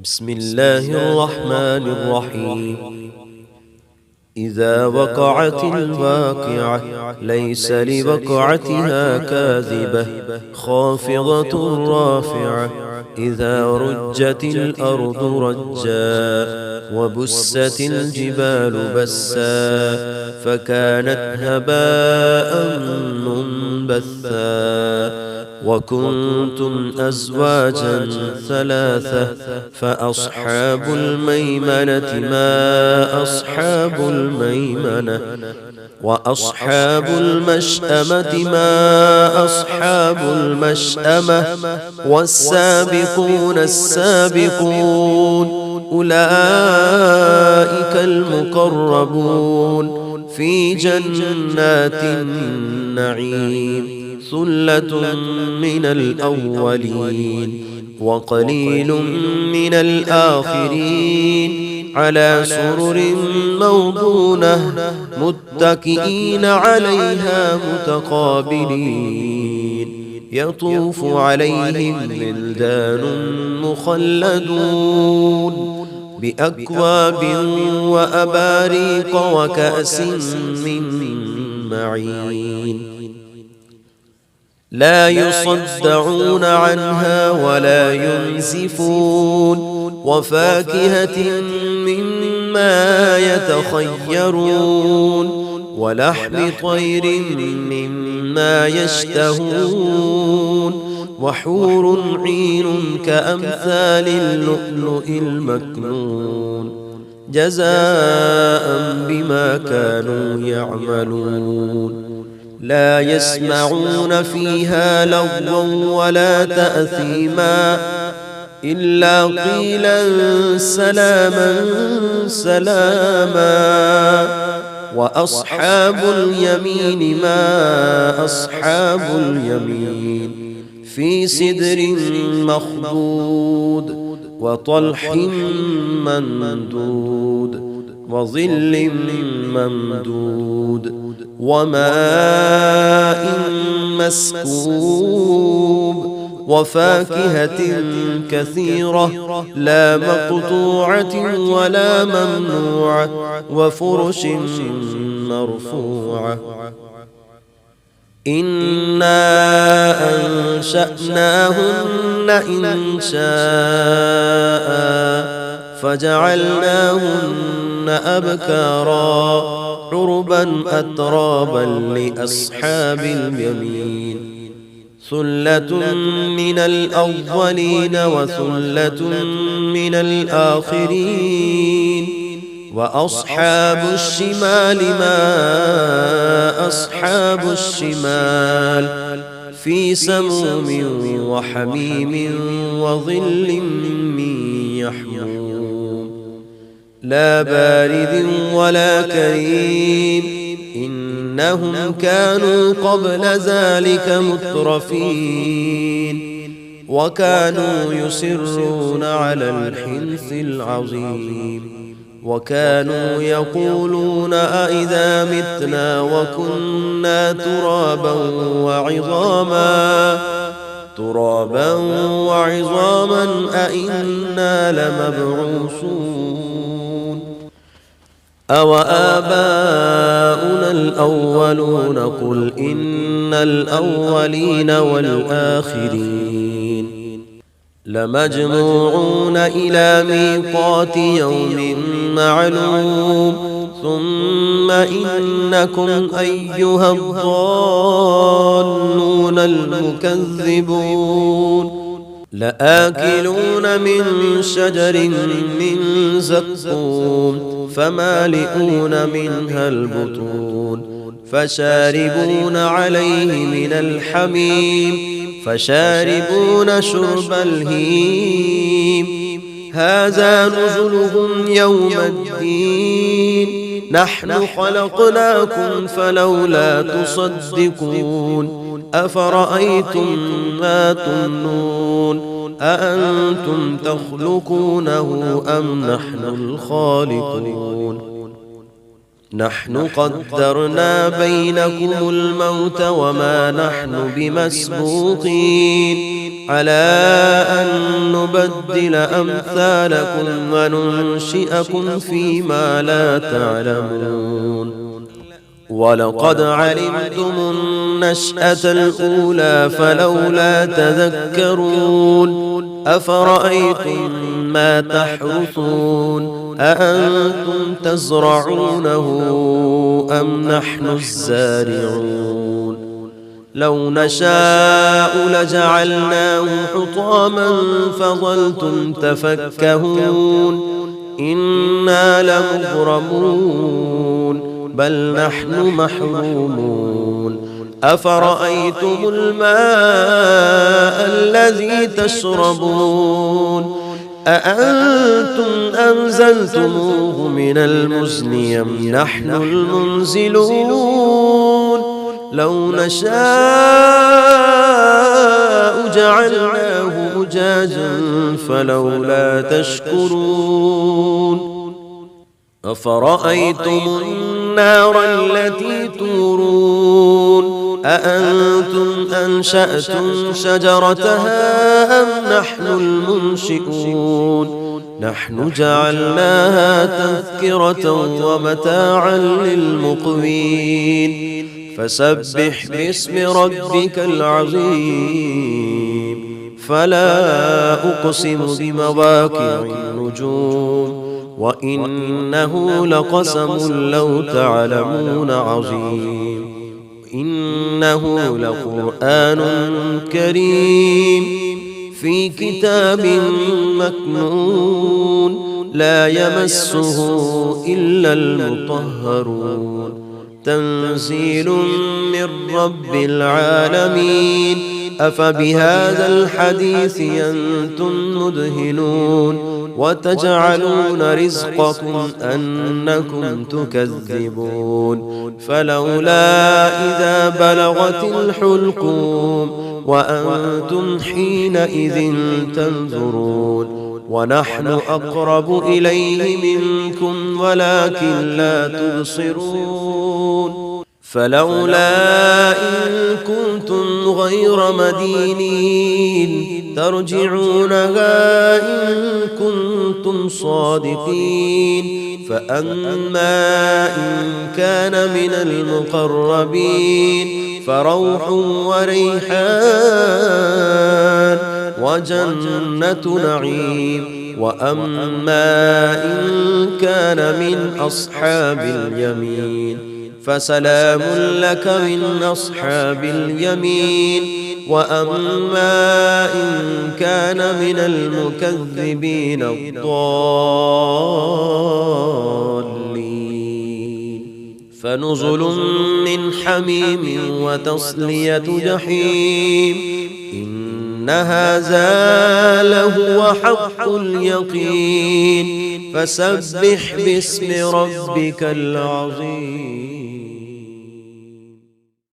بسم الله الرحمن الرحيم. إذا وقعت الواقعة ليس لوقعتها كاذبة خافضة رافعة. إذا رجت الأرض رجا وبست الجبال بسا فكانت هباء منبثا. وكنتم أزواجا ثلاثة فأصحاب الميمنة ما أصحاب الميمنة وأصحاب المشأمة ما أصحاب المشأمة والسابقون السابقون أولئك المقربون في جنات النعيم. ثلة من الأولين وقليل من الآخرين على سرر موضونة متكئين عليها متقابلين. يطوف عليهم ولدان مخلدون بأكواب وأباريق وكأس من معين. لا يصدعون عنها ولا ينزفون. وفاكهة مما يتخيرون ولحم طير مما يشتهون وحور عين كأمثال اللؤلؤ المكنون جزاء بما كانوا يعملون. لا يسمعون فيها لغوا ولا تأثيما إلا قيلا سلاما سلاما. وأصحاب اليمين ما أصحاب اليمين في سدر مخضود وطلح ممدود وظل ممدود وماء مسكوب وفاكهة كثيرة لا مقطوعة ولا ممنوعة وفرش مرفوعة. إنا أنشأناهن إنشاء فجعلناهن أبكارا عربا أترابا لأصحاب اليمين. ثلة من الأولين وثلة من الآخرين. وأصحاب الشمال ما أصحاب الشمال في سموم وحميم وظل من يحموم لا بارد ولا كريم. إنهم كانوا قبل ذلك مترفين وكانوا يصرون على الحنث العظيم وكانوا يقولون أئذا متنا وكنا ترابا وعظاما أئنا لمبعوثون أو آباؤنا الأولون قل إن الأولين والآخرين لمجموعون إلى ميقات يوم معلوم. ثم إنكم أيها الضالون المكذبون لآكلون من شجر من زقوم فمالئون منها البطون فشاربون عليه من الحميم فشاربون شرب الهيم. هذا نزلهم يوم الدين نحن خلقناكم فلولا تصدقون. أفرأيتم ما تمنون أأنتم تخلقونه أم نحن الخالقون. نحن قدرنا بينكم الموت وما نحن بمسبوقين على أن نبدل أمثالكم وننشئكم فيما لا تعلمون ولقد علمتم النشأة الأولى فلولا تذكرون أفرأيتم ما تحرثون أأنتم تزرعونه أم نحن الزارعون لو نشاء لجعلناه حطاما فظلتم تفكهون إنا لمغرمون بل نحن محرومون أفرأيتم الماء الذي تشربون أأنتم أنزلتموه من المزن أم نحن المنزلون لو نشاء جعلناه أجاجا فلولا تشكرون أفرأيتم النار التي تورون أأنتم أنشأتم شجرتها أم نحن المنشئون نحن جعلناها تذكرة ومتاعا للمقوين فسبح باسم ربك العظيم فلا أقسم بمواقع النجوم وإنه لقسم لو تعلمون عظيم إنه لقرآن كريم في كتاب مكنون لا يمسه إلا المطهرون تنزيل من رب العالمين أفبهذا الحديث أنتم مدهنون وتجعلون رزقكم أنكم تكذبون فلولا إذا بلغت الحلقوم وأنتم حينئذ تنظرون ونحن أقرب إليه منكم ولكن لا تبصرون فلولا إن كنتم غير مدينين ترجعونها إن كنتم صادقين فأما إن كان من المقربين فروح وريحان وجنة نعيم وأما إن كان من أصحاب اليمين فسلام لك من أصحاب اليمين وأما إن كان من المكذبين الضالين فنزل من حميم وتصلية جحيم إن هذا لهو حق اليقين فسبح باسم ربك العظيم.